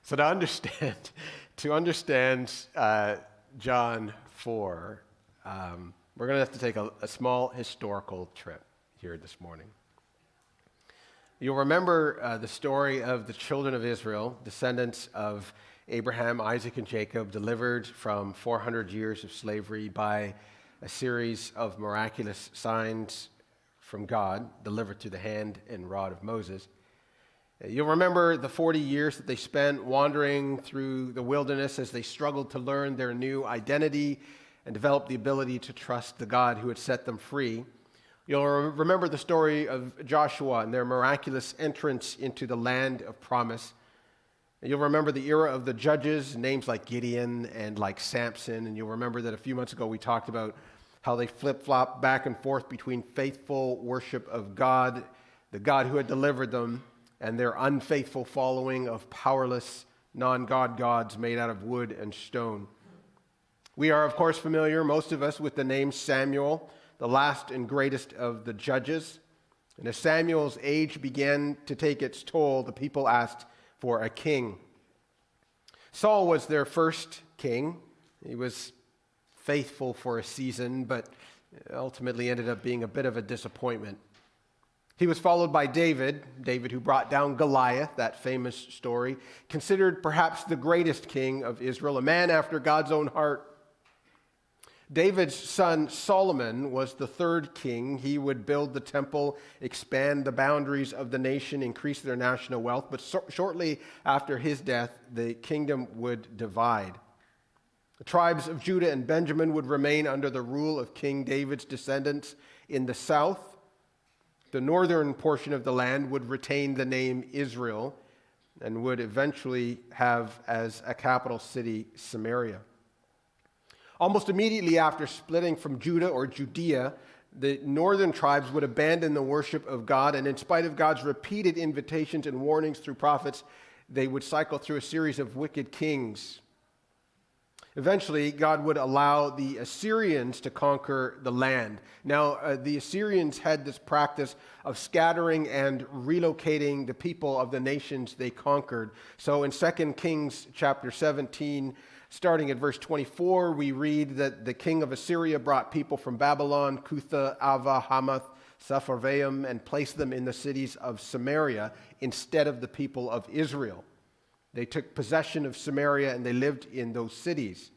So to understand John 4, we're going to have to take a small historical trip here this morning. You'll remember the story of the children of Israel, descendants of Abraham, Isaac, and Jacob, delivered from 400 years of slavery by a series of miraculous signs from God, delivered through the hand and rod of Moses. You'll remember the 40 years that they spent wandering through the wilderness as they struggled to learn their new identity and develop the ability to trust the God who had set them free. You'll remember the story of Joshua and their miraculous entrance into the land of promise. And you'll remember the era of the judges, names like Gideon and like Samson. And you'll remember that a few months ago we talked about how they flip-flopped back and forth between faithful worship of God, the God who had delivered them, and their unfaithful following of powerless, non-God gods made out of wood and stone. We are, of course, familiar, most of us, with the name Samuel, the last and greatest of the judges. And as Samuel's age began to take its toll, the people asked for a king. Saul was their first king. He was faithful for a season, but ultimately ended up being a bit of a disappointment. He was followed by David who brought down Goliath, that famous story, considered perhaps the greatest king of Israel, a man after God's own heart. David's son Solomon was the third king. He would build the temple, expand the boundaries of the nation, increase their national wealth, but shortly after his death, the kingdom would divide. The tribes of Judah and Benjamin would remain under the rule of King David's descendants in the south. The northern portion of the land would retain the name Israel and would eventually have as a capital city Samaria. Almost immediately after splitting from Judah or Judea, the northern tribes would abandon the worship of God, and in spite of God's repeated invitations and warnings through prophets, they would cycle through a series of wicked kings. Eventually, God would allow the Assyrians to conquer the land. Now, the Assyrians had this practice of scattering and relocating the people of the nations they conquered. So in 2 Kings chapter 17, starting at verse 24, we read that the king of Assyria brought people from Babylon, Cutha, Ava, Hamath, Sepharvaim, and placed them in the cities of Samaria instead of the people of Israel. They took possession of Samaria and they lived in those cities.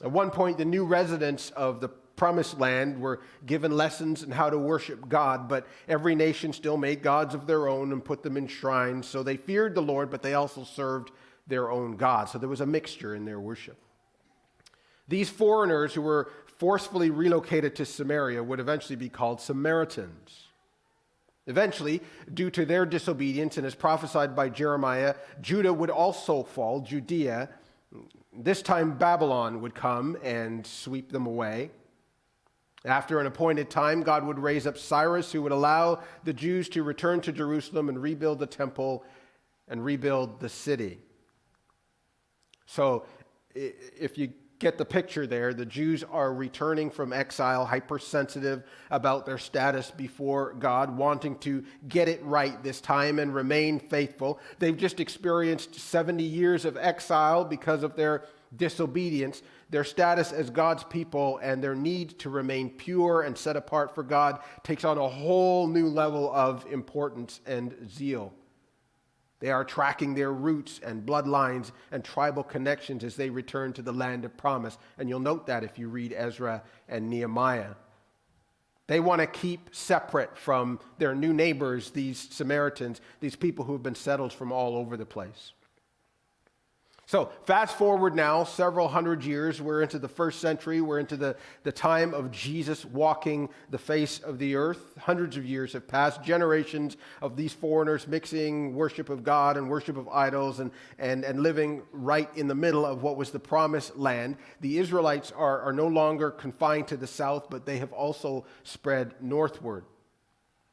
At one point, the new residents of the promised land were given lessons in how to worship God, but every nation still made gods of their own and put them in shrines. So they feared the Lord, but they also served their own gods. So there was a mixture in their worship. These foreigners who were forcefully relocated to Samaria would eventually be called Samaritans. Eventually, due to their disobedience, and as prophesied by Jeremiah, Judah would also fall, Judea. This time Babylon would come and sweep them away. After an appointed time, God would raise up Cyrus, who would allow the Jews to return to Jerusalem and rebuild the temple and rebuild the city. So, if you get the picture there, the Jews are returning from exile, hypersensitive about their status before God, wanting to get it right this time and remain faithful. They've just experienced 70 years of exile because of their disobedience. Their status as God's people and their need to remain pure and set apart for God takes on a whole new level of importance and zeal. They are tracking their roots and bloodlines and tribal connections as they return to the land of promise. And you'll note that if you read Ezra and Nehemiah. They want to keep separate from their new neighbors, these Samaritans, these people who have been settled from all over the place. So fast forward now several hundred years. We're into the first century. We're into the time of Jesus walking the face of the earth. Hundreds of years have passed. Generations of these foreigners mixing worship of God and worship of idols and living right in the middle of what was the promised land. The Israelites are no longer confined to the south, but they have also spread northward.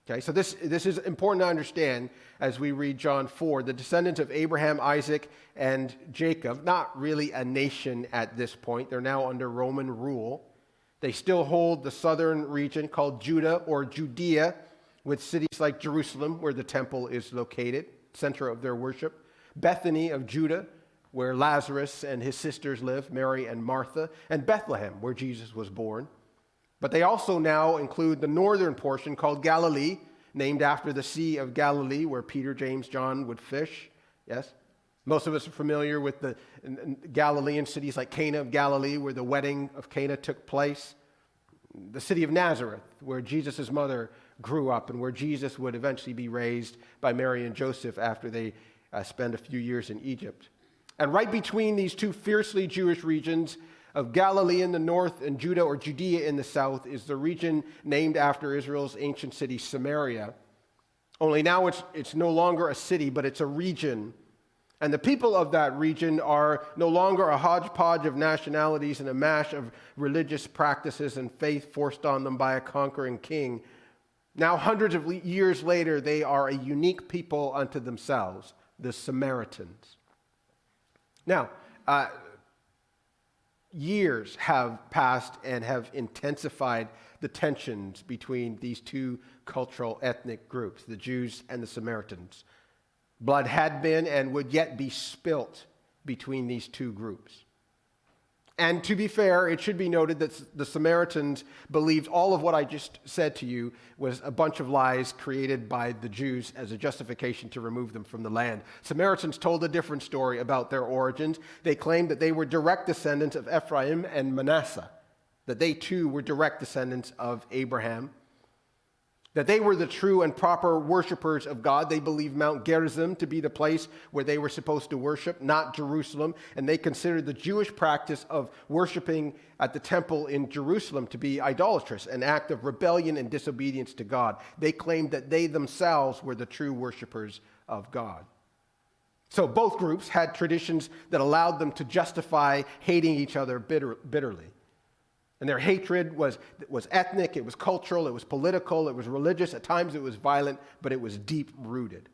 Okay, so this is important to understand as we read John 4. The descendants of Abraham, Isaac, and Jacob, not really a nation at this point. They're now under Roman rule. They still hold the southern region called Judah or Judea, with cities like Jerusalem, where the temple is located, center of their worship. Bethany of Judah, where Lazarus and his sisters live, Mary and Martha, and Bethlehem, where Jesus was born. But they also now include the northern portion called Galilee, named after the Sea of Galilee, where Peter, James, John would fish. Yes? Most of us are familiar with the Galilean cities like Cana of Galilee, where the wedding of Cana took place. The city of Nazareth, where Jesus' mother grew up and where Jesus would eventually be raised by Mary and Joseph after they spend a few years in Egypt. And right between these two fiercely Jewish regions of Galilee in the north and Judah or Judea in the south is the region named after Israel's ancient city, Samaria. Only now it's no longer a city, but it's a region. And the people of that region are no longer a hodgepodge of nationalities and a mash of religious practices and faith forced on them by a conquering king. Now, hundreds of years later, they are a unique people unto themselves, the Samaritans. Now, years have passed and have intensified the tensions between these two cultural ethnic groups, the Jews and the Samaritans. Blood had been and would yet be spilt between these two groups. And to be fair, it should be noted that the Samaritans believed all of what I just said to you was a bunch of lies created by the Jews as a justification to remove them from the land. Samaritans told a different story about their origins. They claimed that they were direct descendants of Ephraim and Manasseh, that they too were direct descendants of Abraham, that they were the true and proper worshipers of God. They believed Mount Gerizim to be the place where they were supposed to worship, not Jerusalem. And they considered the Jewish practice of worshiping at the temple in Jerusalem to be idolatrous, an act of rebellion and disobedience to God. They claimed that they themselves were the true worshipers of God. So both groups had traditions that allowed them to justify hating each other bitterly. And their hatred was ethnic, it was cultural, it was political, it was religious. At times it was violent, but it was deep-rooted.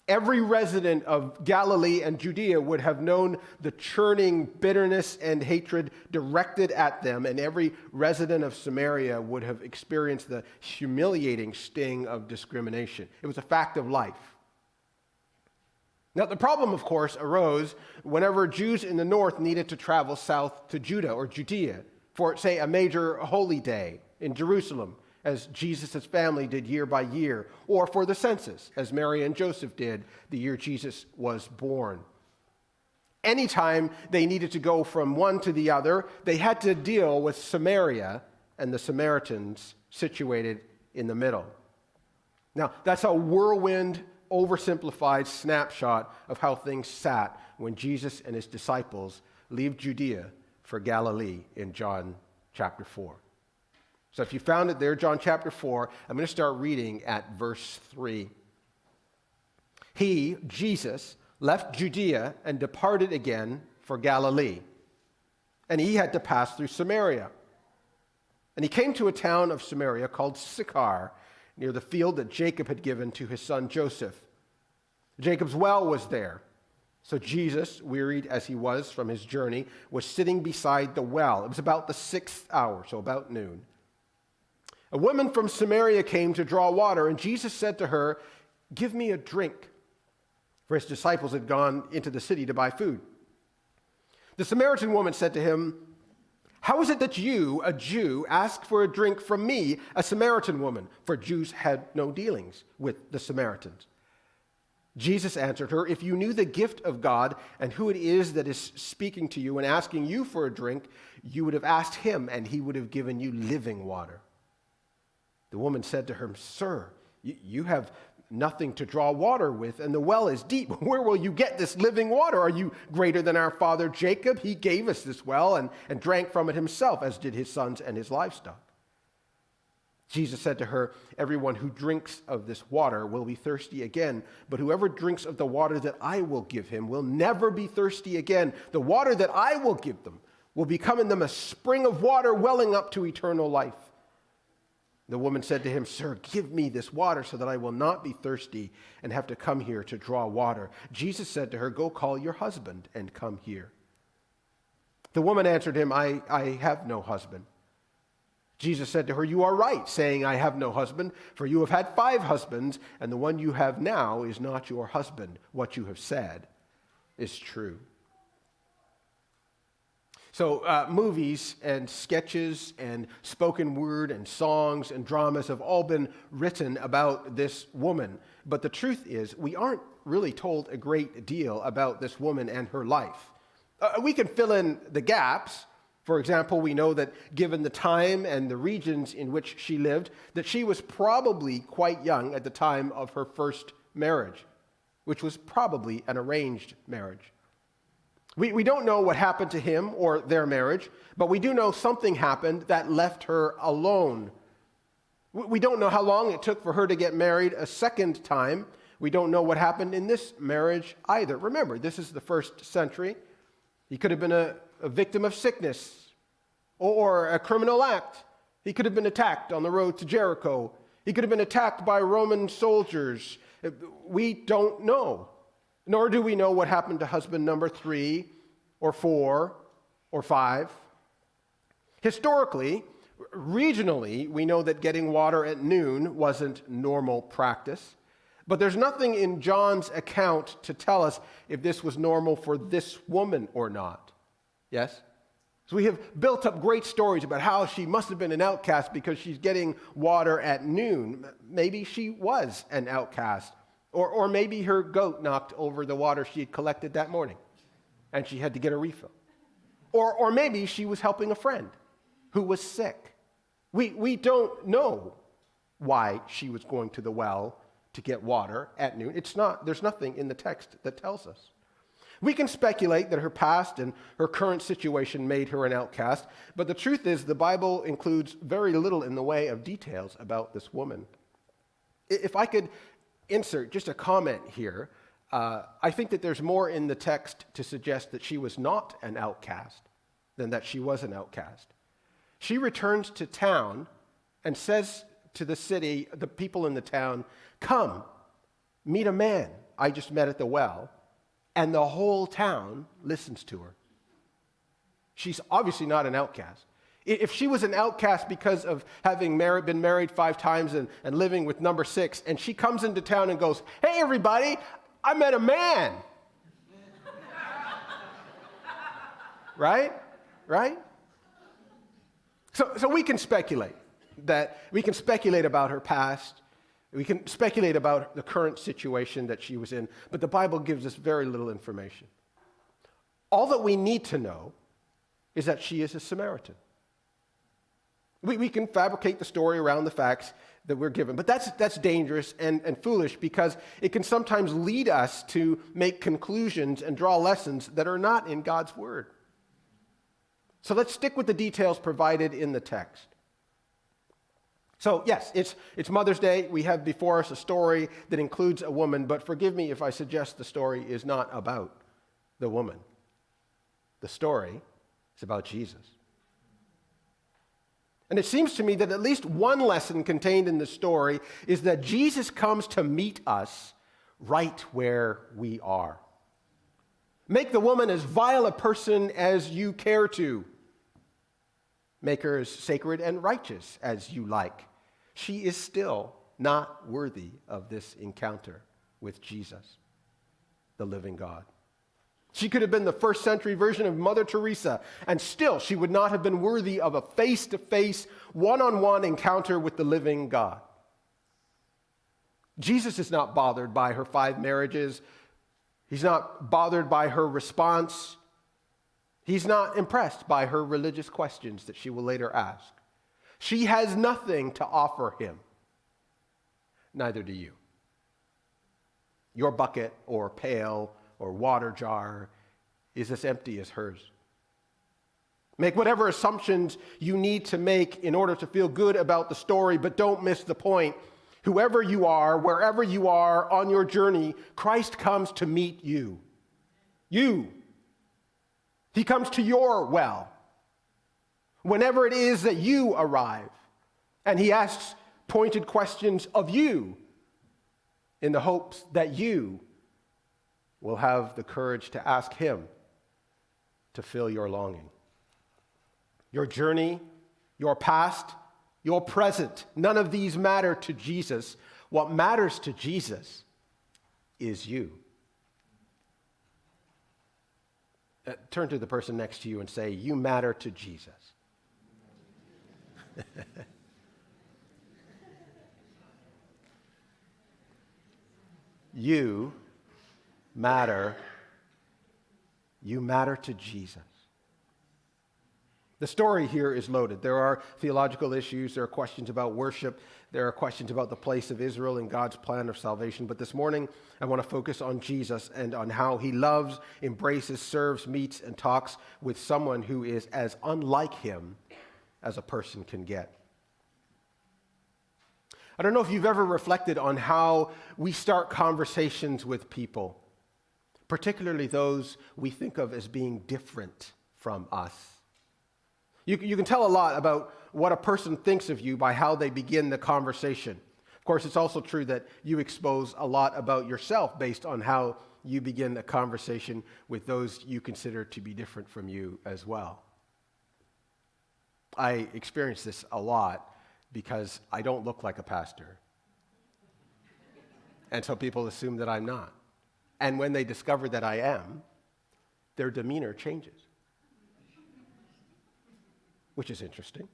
Every resident of Galilee and Judea would have known the churning bitterness and hatred directed at them, and every resident of Samaria would have experienced the humiliating sting of discrimination. It was a fact of life. Now, the problem, of course, arose whenever Jews in the north needed to travel south to Judah or Judea for, say, a major holy day in Jerusalem, as Jesus' family did year by year, or for the census, as Mary and Joseph did the year Jesus was born. Anytime they needed to go from one to the other, they had to deal with Samaria and the Samaritans situated in the middle. Now, that's a whirlwind, oversimplified snapshot of how things sat when Jesus and his disciples leave Judea for Galilee in John chapter 4. So if you found it there, John chapter 4, I'm going to start reading at verse 3. He, Jesus, left Judea and departed again for Galilee. And he had to pass through Samaria. And he came to a town of Samaria called Sychar, near the field that Jacob had given to his son Joseph. Jacob's well was there. So Jesus, wearied as he was from his journey, was sitting beside the well. It was about the 6th hour, so about noon. A woman from Samaria came to draw water, and Jesus said to her, "Give me a drink." For his disciples had gone into the city to buy food. The Samaritan woman said to him, "How is it that you, a Jew, ask for a drink from me, a Samaritan woman?" For Jews had no dealings with the Samaritans. Jesus answered her, "If you knew the gift of God and who it is that is speaking to you and asking you for a drink, you would have asked him, and he would have given you living water." The woman said to him, "Sir, you have nothing to draw water with, and the well is deep. Where will you get this living water? Are you greater than our father Jacob? He gave us this well and drank from it himself, as did his sons and his livestock." Jesus said to her, "Everyone who drinks of this water will be thirsty again, but whoever drinks of the water that I will give him will never be thirsty again. The water that I will give them will become in them a spring of water welling up to eternal life." The woman said to him, "Sir, give me this water so that I will not be thirsty and have to come here to draw water." Jesus said to her, "Go call your husband and come here." The woman answered him, I have no husband." Jesus said to her, "You are right, saying, 'I have no husband,' for you have had 5 husbands, and the one you have now is not your husband. What you have said is true." So movies and sketches and spoken word and songs and dramas have all been written about this woman. But the truth is, we aren't really told a great deal about this woman and her life. We can fill in the gaps. For example, we know that given the time and the regions in which she lived, that she was probably quite young at the time of her first marriage, which was probably an arranged marriage. We don't know what happened to him or their marriage, but we do know something happened that left her alone. We don't know how long it took for her to get married a second time. We don't know what happened in this marriage either. Remember, this is the first century. He could have been a victim of sickness or a criminal act. He could have been attacked on the road to Jericho. He could have been attacked by Roman soldiers. We don't know. Nor do we know what happened to husband number 3 or 4 or 5. Historically, regionally, we know that getting water at noon wasn't normal practice. But there's nothing in John's account to tell us if this was normal for this woman or not. Yes? So we have built up great stories about how she must have been an outcast because she's getting water at noon. Maybe she was an outcast. Or maybe her goat knocked over the water she had collected that morning and she had to get a refill. Or maybe she was helping a friend who was sick. We don't know why she was going to the well to get water at noon. There's nothing in the text that tells us. We can speculate that her past and her current situation made her an outcast, but the truth is the Bible includes very little in the way of details about this woman. If I could insert just a comment here, I think that there's more in the text to suggest that she was not an outcast than that she was an outcast. She returns to town and says to the city, the people in the town, "Come, meet a man I just met at the well," and the whole town listens to her. She's obviously not an outcast. If she was an outcast because of having been married 5 times and living with number 6, and she comes into town and goes, "Hey, everybody, I met a man." Right? So we can speculate about her past. We can speculate about the current situation that she was in, but the Bible gives us very little information. All that we need to know is that she is a Samaritan. We can fabricate the story around the facts that we're given, but that's dangerous and foolish because it can sometimes lead us to make conclusions and draw lessons that are not in God's Word. So let's stick with the details provided in the text. So yes, it's Mother's Day. We have before us a story that includes a woman, but forgive me if I suggest the story is not about the woman. The story is about Jesus. And it seems to me that at least one lesson contained in the story is that Jesus comes to meet us right where we are. Make the woman as vile a person as you care to. Make her as sacred and righteous as you like. She is still not worthy of this encounter with Jesus, the living God. She could have been the first century version of Mother Teresa, and still she would not have been worthy of a face-to-face, one-on-one encounter with the living God. Jesus is not bothered by her 5 marriages. He's not bothered by her response. He's not impressed by her religious questions that she will later ask. She has nothing to offer him. Neither do you. Your bucket or pail or water jar is as empty as hers. Make whatever assumptions you need to make in order to feel good about the story, but don't miss the point. Whoever you are, wherever you are on your journey, Christ comes to meet you. You. He comes to your well. Whenever it is that you arrive, and he asks pointed questions of you in the hopes that you will have the courage to ask him to fill your longing. Your journey, your past, your present. None of these matter to Jesus. What matters to Jesus is you. Turn to the person next to you and say, you matter to Jesus. You matter to Jesus. The story here is loaded. There are theological issues. There are questions about worship. There are questions about the place of Israel in God's plan of salvation. But this morning, I want to focus on Jesus and on how he loves, embraces, serves, meets, and talks with someone who is as unlike him as a person can get. I don't know if you've ever reflected on how we start conversations with people, particularly those we think of as being different from us. You can tell a lot about what a person thinks of you by how they begin the conversation. Of course, it's also true that you expose a lot about yourself based on how you begin a conversation with those you consider to be different from you as well. I experience this a lot because I don't look like a pastor. And so people assume that I'm not. And when they discover that I am, their demeanor changes. Which is interesting.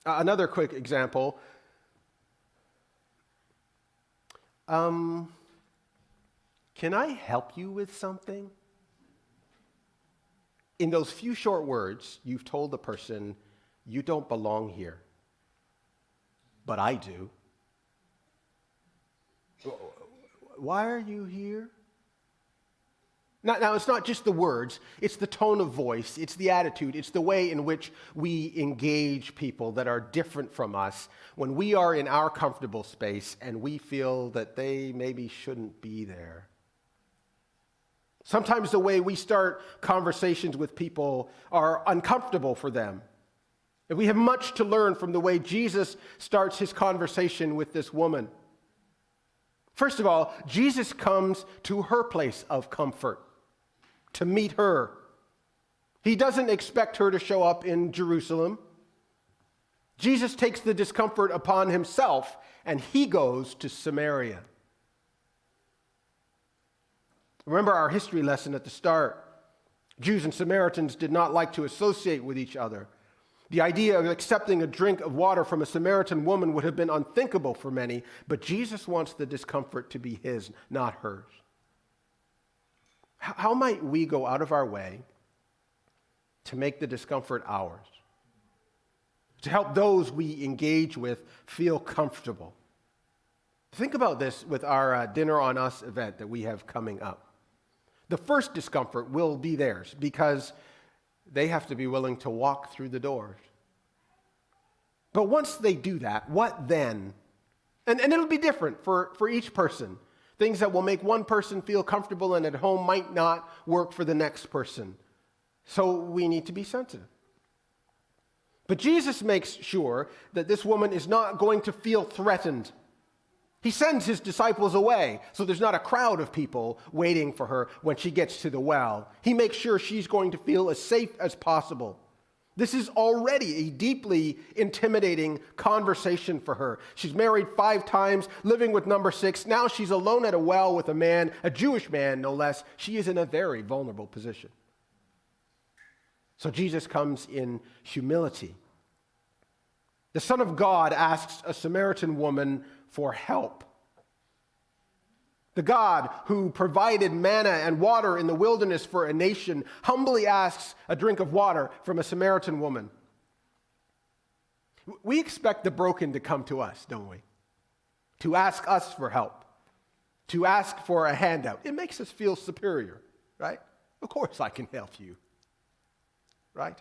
Another quick example. Can I help you with something? In those few short words, you've told the person, you don't belong here, but I do. Why are you here? Now, it's not just the words, it's the tone of voice, it's the attitude, it's the way in which we engage people that are different from us when we are in our comfortable space and we feel that they maybe shouldn't be there. Sometimes the way we start conversations with people are uncomfortable for them. And we have much to learn from the way Jesus starts his conversation with this woman. First of all, Jesus comes to her place of comfort to meet her. He doesn't expect her to show up in Jerusalem. Jesus takes the discomfort upon himself and he goes to Samaria. Remember our history lesson at the start. Jews and Samaritans did not like to associate with each other. The idea of accepting a drink of water from a Samaritan woman would have been unthinkable for many, but Jesus wants the discomfort to be his, not hers. How might we go out of our way to make the discomfort ours? To help those we engage with feel comfortable? Think about this with our Dinner on Us event that we have coming up. The first discomfort will be theirs because they have to be willing to walk through the doors. But once they do that, what then? And it'll be different for each person. Things that will make one person feel comfortable and at home might not work for the next person. So we need to be sensitive. But Jesus makes sure that this woman is not going to feel threatened. He sends his disciples away, so there's not a crowd of people waiting for her when she gets to the well. He makes sure she's going to feel as safe as possible. This is already a deeply intimidating conversation for her. She's married 5 times, living with number 6. Now she's alone at a well with a man, a Jewish man no less. She is in a very vulnerable position. So Jesus comes in humility. The Son of God asks a Samaritan woman for help. The God who provided manna and water in the wilderness for a nation humbly asks a drink of water from a Samaritan woman. We expect the broken to come to us, don't we? To ask us for help, to ask for a handout. It makes us feel superior, right? Of course I can help you, right?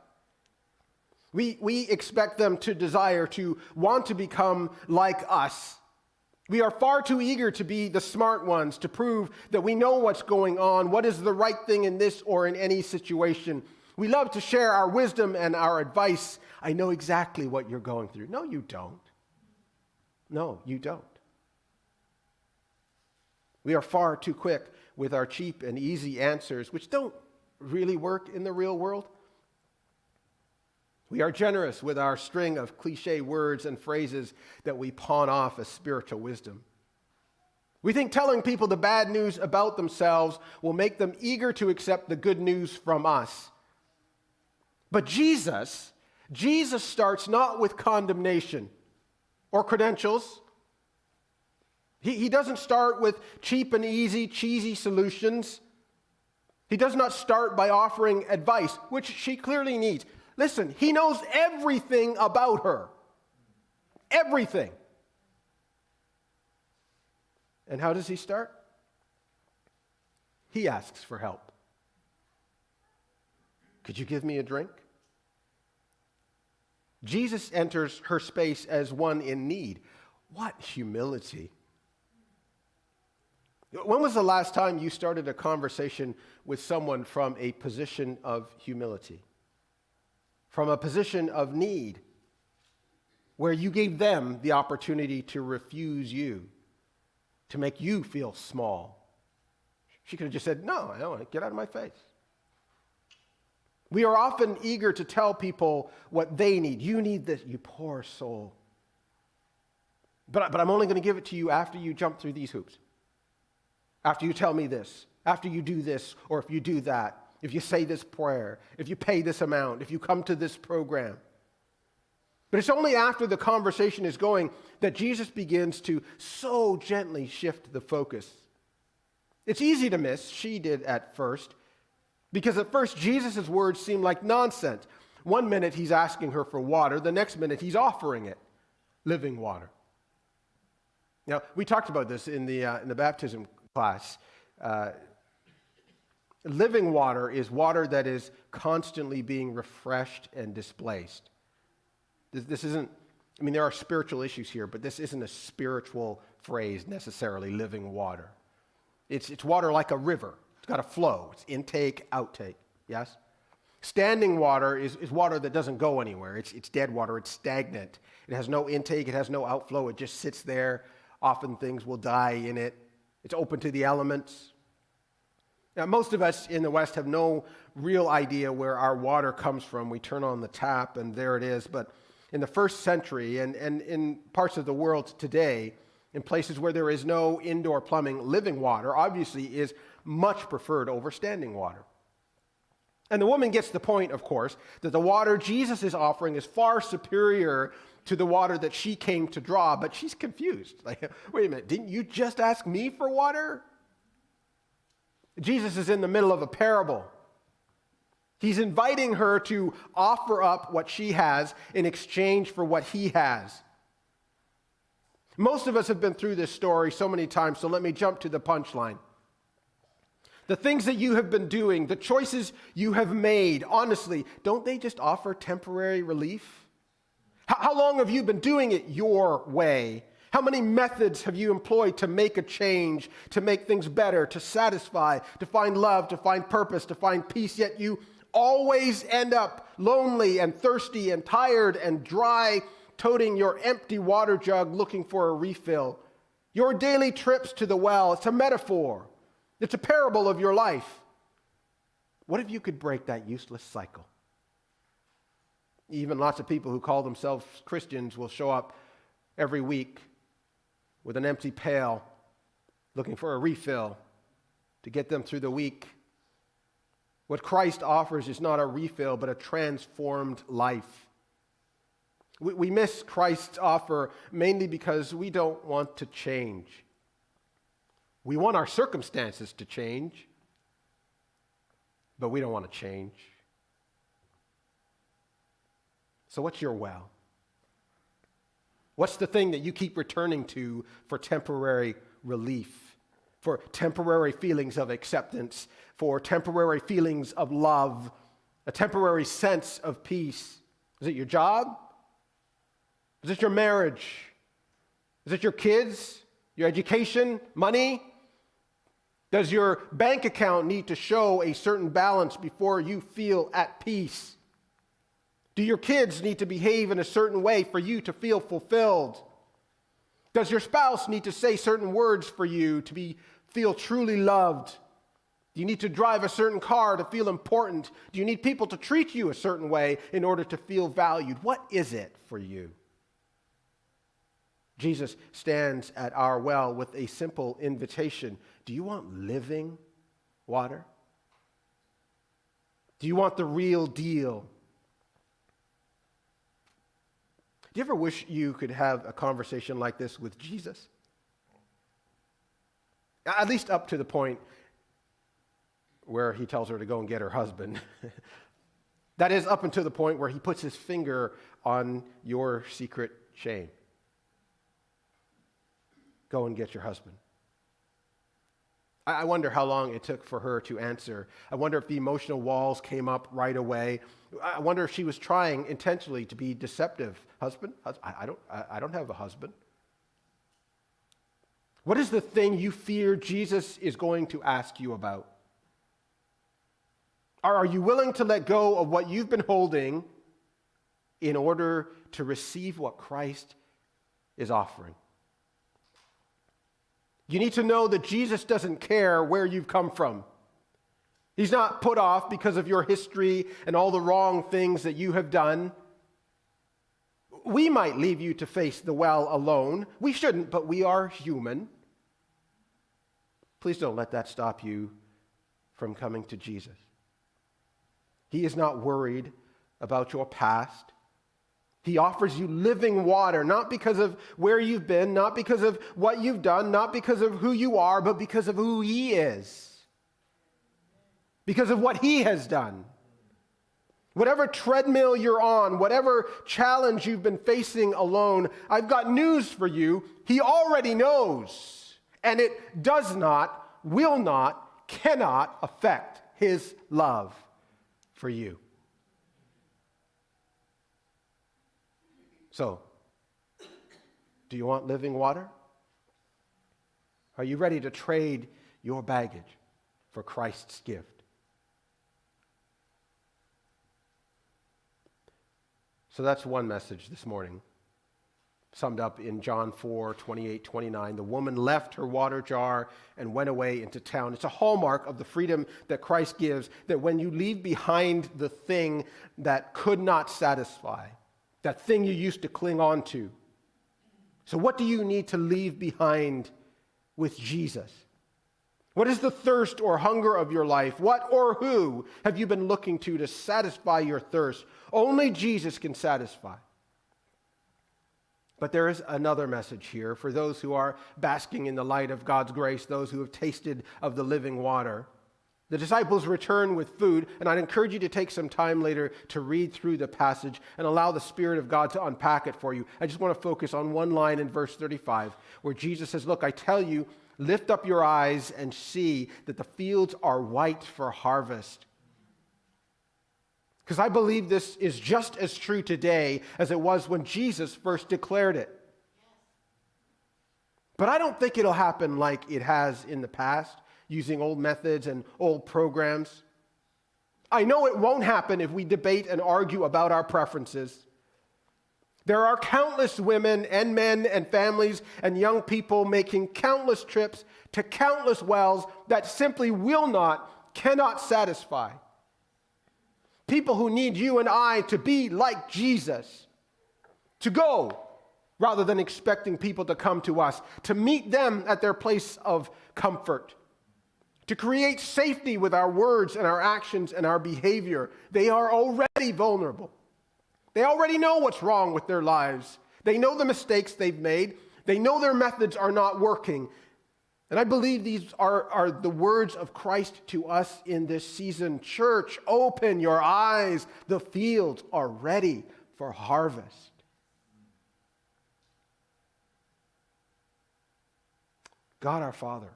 We expect them to desire, to want to become like us. We are far too eager to be the smart ones, to prove that we know what's going on, what is the right thing in this or in any situation. We love to share our wisdom and our advice. I know exactly what you're going through. No, you don't. No, you don't. We are far too quick with our cheap and easy answers, which don't really work in the real world. We are generous with our string of cliche words and phrases that we pawn off as spiritual wisdom. We think telling people the bad news about themselves will make them eager to accept the good news from us. But Jesus starts not with condemnation or credentials. He doesn't start with cheap and easy, cheesy solutions. He does not start by offering advice, which she clearly needs. Listen, he knows everything about her. Everything. And how does he start? He asks for help. Could you give me a drink? Jesus enters her space as one in need. What humility. When was the last time you started a conversation with someone from a position of humility? From a position of need, where you gave them the opportunity to refuse you, to make you feel small. She could have just said, no, I don't want to, get out of my face. We are often eager to tell people what they need. You need this, you poor soul. But I'm only going to give it to you after you jump through these hoops. After you tell me this, after you do this, or if you do that, if you say this prayer, if you pay this amount, if you come to this program. But it's only after the conversation is going that Jesus begins to so gently shift the focus. It's easy to miss, she did at first, because at first Jesus' words seem like nonsense. One minute he's asking her for water, the next minute he's offering it, living water. Now, we talked about this in the baptism class. Living water is water that is constantly being refreshed and displaced. This isn't, I mean, there are spiritual issues here, but this isn't a spiritual phrase necessarily, living water. It's water like a river. It's got a flow. It's intake, outtake, yes? Standing water is water that doesn't go anywhere. It's dead water. It's stagnant. It has no intake. It has no outflow. It just sits there. Often things will die in it. It's open to the elements. Now, most of us in the West have no real idea where our water comes from. We turn on the tap and there it is. But in the first century and in parts of the world today, in places where there is no indoor plumbing, living water obviously is much preferred over standing water. And the woman gets the point, of course, that the water Jesus is offering is far superior to the water that she came to draw, but she's confused. Like, wait a minute, didn't you just ask me for water? Jesus is in the middle of a parable. He's inviting her to offer up what she has in exchange for what he has. Most of us have been through this story so many times, so let me jump to the punchline. The things that you have been doing, the choices you have made, honestly, don't they just offer temporary relief? How long have you been doing it your way? How many methods have you employed to make a change, to make things better, to satisfy, to find love, to find purpose, to find peace, yet you always end up lonely and thirsty and tired and dry, toting your empty water jug looking for a refill. Your daily trips to the well, it's a metaphor. It's a parable of your life. What if you could break that useless cycle? Even lots of people who call themselves Christians will show up every week with an empty pail looking for a refill to get them through the week. What Christ offers is not a refill, but a transformed life. We miss Christ's offer mainly because we don't want to change. We want our circumstances to change, but we don't want to change. So what's your well? What's the thing that you keep returning to for temporary relief, for temporary feelings of acceptance, for temporary feelings of love, a temporary sense of peace? Is it your job? Is it your marriage? Is it your kids? Your education? Money? Does your bank account need to show a certain balance before you feel at peace? Do your kids need to behave in a certain way for you to feel fulfilled? Does your spouse need to say certain words for you to feel truly loved? Do you need to drive a certain car to feel important? Do you need people to treat you a certain way in order to feel valued? What is it for you? Jesus stands at our well with a simple invitation. Do you want living water? Do you want the real deal? Do you ever wish you could have a conversation like this with Jesus? At least up to the point where he tells her to go and get her husband. That is, up until the point where he puts his finger on your secret shame. Go and get your husband. I wonder how long it took for her to answer. I wonder if the emotional walls came up right away. I wonder if she was trying intentionally to be deceptive. Husband? I don't have a husband. What is the thing you fear Jesus is going to ask you about? Are you willing to let go of what you've been holding in order to receive what Christ is offering? You need to know that Jesus doesn't care where you've come from. He's not put off because of your history and all the wrong things that you have done. We might leave you to face the well alone. We shouldn't, but we are human. Please don't let that stop you from coming to Jesus. He is not worried about your past. He offers you living water, not because of where you've been, not because of what you've done, not because of who you are, but because of who He is. Because of what He has done. Whatever treadmill you're on, whatever challenge you've been facing alone, I've got news for you. He already knows. And it does not, will not, cannot affect His love for you. So, do you want living water? Are you ready to trade your baggage for Christ's gift? So that's one message this morning, summed up in John 4, 28, 29. The woman left her water jar and went away into town. It's a hallmark of the freedom that Christ gives, that when you leave behind the thing that could not satisfy, that thing you used to cling on to. So what do you need to leave behind with Jesus? What is the thirst or hunger of your life? What or who have you been looking to satisfy your thirst? Only Jesus can satisfy. But there is another message here for those who are basking in the light of God's grace, those who have tasted of the living water. The disciples return with food, and I'd encourage you to take some time later to read through the passage and allow the Spirit of God to unpack it for you. I just want to focus on one line in verse 35, where Jesus says, "Look, I tell you, lift up your eyes and see that the fields are white for harvest." Because I believe this is just as true today as it was when Jesus first declared it. But I don't think it'll happen like it has in the past, using old methods and old programs. I know it won't happen if we debate and argue about our preferences. There are countless women and men and families and young people making countless trips to countless wells that simply will not, cannot satisfy. People who need you and I to be like Jesus, to go rather than expecting people to come to us, to meet them at their place of comfort, to create safety with our words and our actions and our behavior. They are already vulnerable. They already know what's wrong with their lives. They know the mistakes they've made. They know their methods are not working. And I believe these are the words of Christ to us in this season. Church, open your eyes. The fields are ready for harvest. God our Father,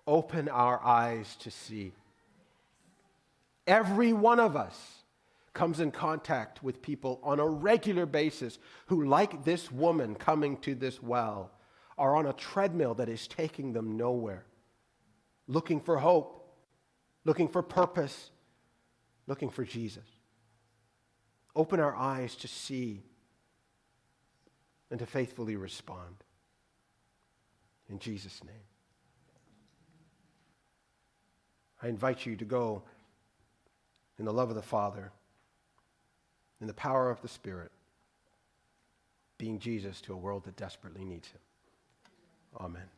open our eyes to see. Every one of us comes in contact with people on a regular basis who, like this woman coming to this well, are on a treadmill that is taking them nowhere, looking for hope, looking for purpose, looking for Jesus. Open our eyes to see and to faithfully respond. In Jesus' name. I invite you to go in the love of the Father, in the power of the Spirit, being Jesus to a world that desperately needs him. Amen.